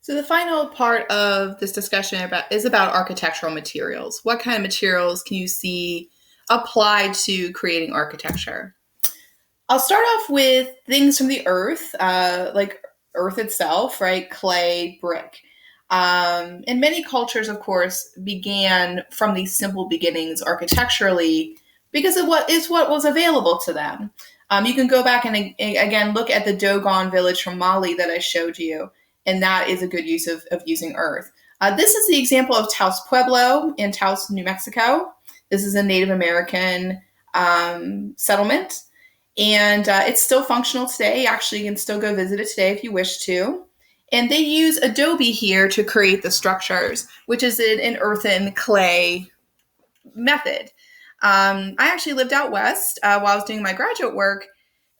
So the final part of this discussion is about architectural materials. What kind of materials can you see applied to creating architecture? I'll start off with things from the earth, like earth itself, right? Clay, brick. And many cultures, of course, began from these simple beginnings architecturally because of what was available to them. You can go back and again look at the Dogon village from Mali that I showed you, and that is a good use of using earth. This is the example of Taos Pueblo in Taos, New Mexico. This is a Native American settlement, and it's still functional today. Actually, you can still go visit it today if you wish to. And they use adobe here to create the structures, which is an earthen clay method. I actually lived out west while I was doing my graduate work.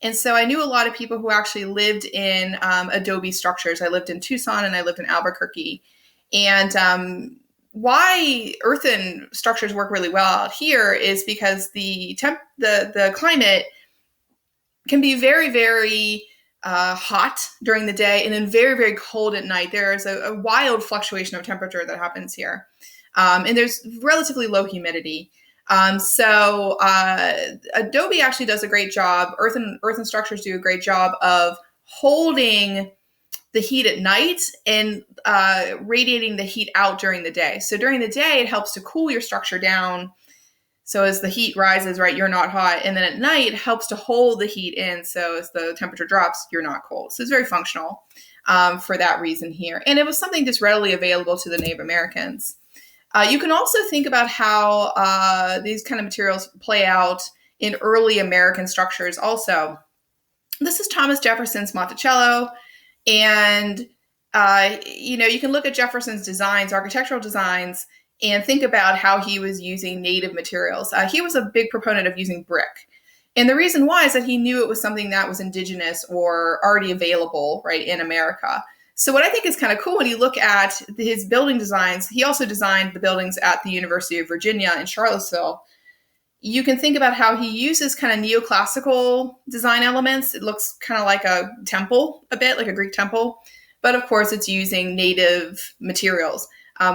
And so I knew a lot of people who actually lived in adobe structures. I lived in Tucson and I lived in Albuquerque. And why earthen structures work really well out here is because the climate can be very, very hot during the day and then very, very cold at night. There is a wild fluctuation of temperature that happens here. And there's relatively low humidity. So adobe actually does a great job. Earthen structures do a great job of holding the heat at night and radiating the heat out during the day. So during the day, it helps to cool your structure down. So as the heat rises, right, you're not hot. And then at night, it helps to hold the heat in. So as the temperature drops, you're not cold. So it's very functional for that reason here. And it was something just readily available to the Native Americans. You can also think about how these kind of materials play out in early American structures also. This is Thomas Jefferson's Monticello. And, you can look at Jefferson's designs, architectural designs, and think about how he was using native materials. He was a big proponent of using brick. And the reason why is that he knew it was something that was indigenous or already available, right, in America. So what I think is kind of cool when you look at his building designs, he also designed the buildings at the University of Virginia in Charlottesville. You can think about how he uses kind of neoclassical design elements. It looks kind of like a temple, a bit like a Greek temple, but of course it's using native materials.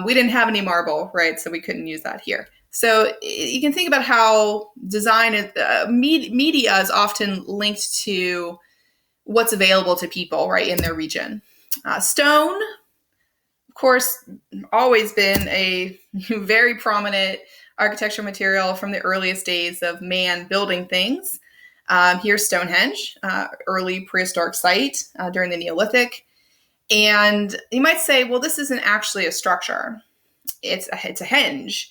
We didn't have any marble, right? So we couldn't use that here. So you can think about how design, media is often linked to what's available to people, right, in their region. Stone, of course, always been a very prominent architectural material from the earliest days of man building things. Here's Stonehenge, early prehistoric site during the Neolithic. And you might say, well, this isn't actually a structure. It's a henge.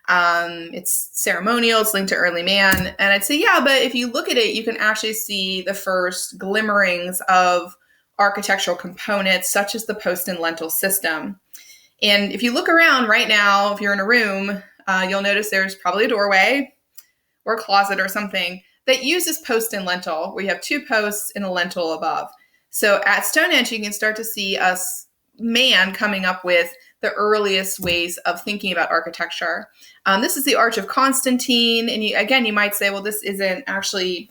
It's ceremonial. It's linked to early man. And I'd say, yeah, but if you look at it, you can actually see the first glimmerings of architectural components, such as the post and lintel system. And if you look around right now, if you're in a room, you'll notice there's probably a doorway or a closet or something that uses post and lintel, where you have two posts and a lintel above. So at Stonehenge, you can start to see man coming up with the earliest ways of thinking about architecture. This is the Arch of Constantine. And you might say, well, this isn't actually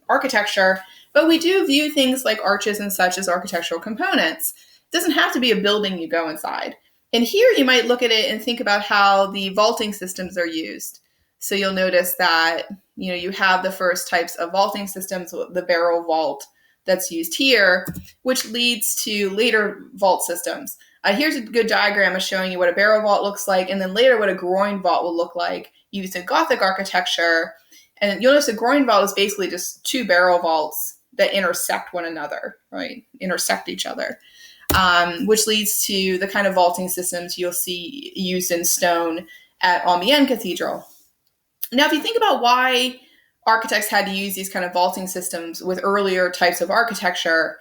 architecture, but we do view things like arches and such as architectural components. It doesn't have to be a building you go inside. And here you might look at it and think about how the vaulting systems are used. So you'll notice that, you have the first types of vaulting systems, the barrel vault that's used here, which leads to later vault systems. Here's a good diagram of showing you what a barrel vault looks like, and then later what a groin vault will look like used in Gothic architecture. And you'll notice a groin vault is basically just two barrel vaults that intersect one another, right? Intersect each other, which leads to the kind of vaulting systems you'll see used in stone at Amiens Cathedral. Now, if you think about why architects had to use these kind of vaulting systems with earlier types of architecture,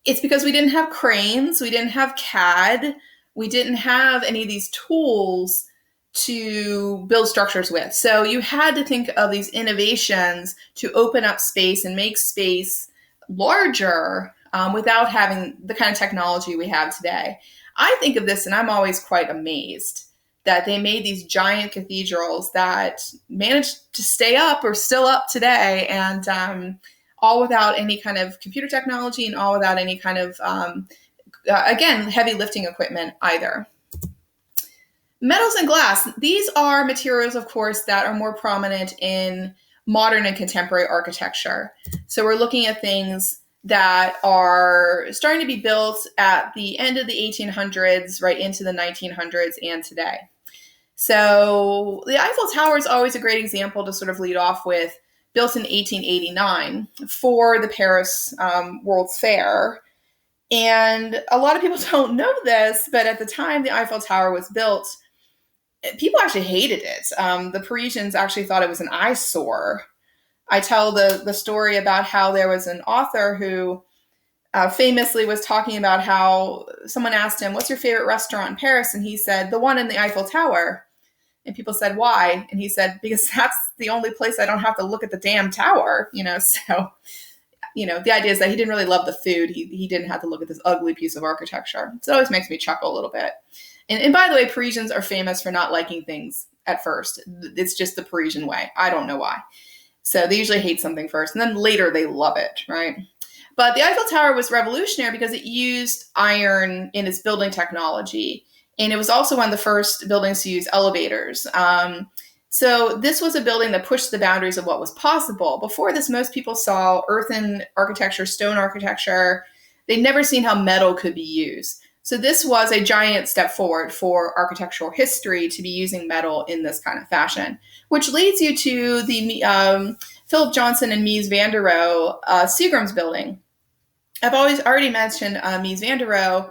it's because we didn't have cranes, we didn't have CAD, we didn't have any of these tools to build structures with. So you had to think of these innovations to open up space and make space larger without having the kind of technology we have today. I think of this and I'm always quite amazed that they made these giant cathedrals that managed to stay up or still up today, and all without any kind of computer technology and all without any kind of again, heavy lifting equipment either. Metals and glass. These are materials, of course, that are more prominent in modern and contemporary architecture. So we're looking at things that are starting to be built at the end of the 1800s, right into the 1900s and today. So the Eiffel Tower is always a great example to sort of lead off with, built in 1889 for the Paris World's Fair. And a lot of people don't know this, but at the time the Eiffel Tower was built, people actually hated it. The Parisians actually thought it was an eyesore. I tell the story about how there was an author who famously was talking about how someone asked him, "What's your favorite restaurant in Paris?" And he said, "The one in the Eiffel Tower." And people said, "Why?" And he said, "Because that's the only place I don't have to look at the damn tower." So, the idea is that he didn't really love the food. He didn't have to look at this ugly piece of architecture. So it always makes me chuckle a little bit. And by the way, Parisians are famous for not liking things at first. It's just the Parisian way. I don't know why. So they usually hate something first, and then later they love it, right? But the Eiffel Tower was revolutionary because it used iron in its building technology. And it was also one of the first buildings to use elevators. So this was a building that pushed the boundaries of what was possible. Before this, most people saw earthen architecture, stone architecture. They'd never seen how metal could be used. So this was a giant step forward for architectural history to be using metal in this kind of fashion, which leads you to the Philip Johnson and Mies van der Rohe Seagram's building. I've already mentioned Mies van der Rohe,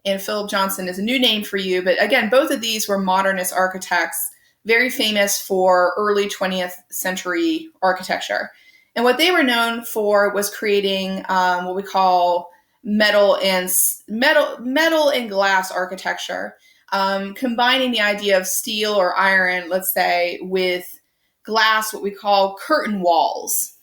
and Philip Johnson is a new name for you. But again, both of these were modernist architects, very famous for early 20th century architecture. And what they were known for was creating what we call metal and glass architecture, combining the idea of steel or iron, let's say, with glass, what we call curtain walls.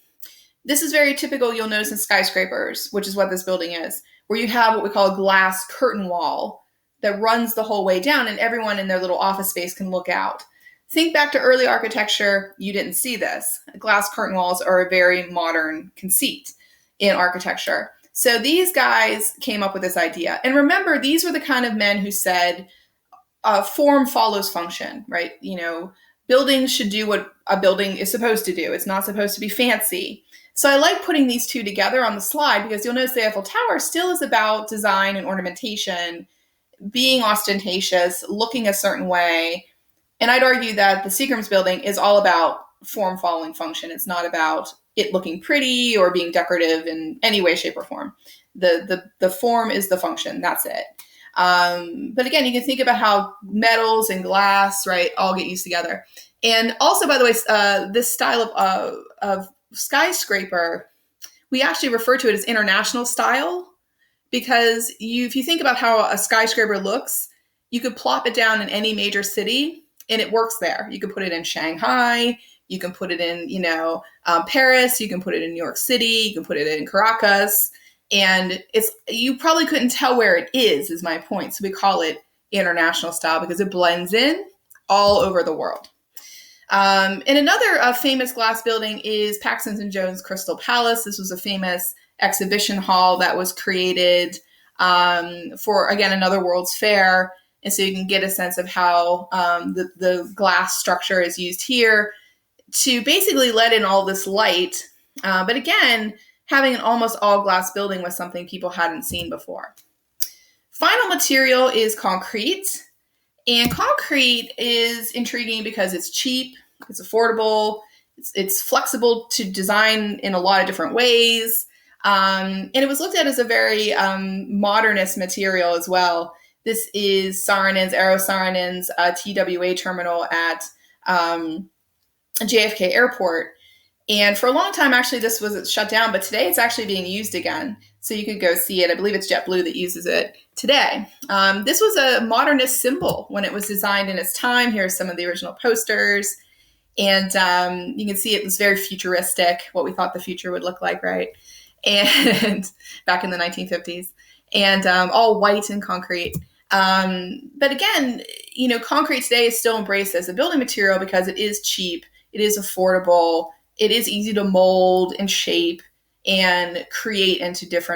This is very typical, you'll notice, in skyscrapers, which is what this building is, where you have what we call a glass curtain wall that runs the whole way down, and everyone in their little office space can look out. Think back to early architecture, you didn't see this. Glass curtain walls are a very modern conceit in architecture. So these guys came up with this idea. And remember, these were the kind of men who said form follows function, right? Buildings should do what a building is supposed to do. It's not supposed to be fancy. So I like putting these two together on the slide because you'll notice the Eiffel Tower still is about design and ornamentation, being ostentatious, looking a certain way. And I'd argue that the Seagram's building is all about form following function. It's not about it looking pretty or being decorative in any way, shape, or form. The form is the function. That's it. But again, you can think about how metals and glass, right, all get used together. And also, by the way, this style of skyscraper, we actually refer to it as international style because if you think about how a skyscraper looks, you could plop it down in any major city and it works there. You can put it in Shanghai, you can put it in, Paris, you can put it in New York City, you can put it in Caracas, and you probably couldn't tell where it is my point. So we call it international style because it blends in all over the world. And another famous glass building is Paxton & Jones Crystal Palace. This was a famous exhibition hall that was created for, again, another World's Fair. And so you can get a sense of how the glass structure is used here to basically let in all this light. But again, having an almost all glass building was something people hadn't seen before. Final material is concrete. And concrete is intriguing because it's cheap, it's affordable, it's flexible to design in a lot of different ways. And it was looked at as a very modernist material as well. This is Aero Saarinen's TWA terminal at JFK Airport. And for a long time, actually, this was shut down, but today it's actually being used again. So you could go see it. I believe it's JetBlue that uses it today. This was a modernist symbol when it was designed in its time. Here are some of the original posters. And you can see it was very futuristic, what we thought the future would look like, right? And back in the 1950s. And all white and concrete. But again, concrete today is still embraced as a building material because it is cheap, it is affordable, it is easy to mold and shape and create into different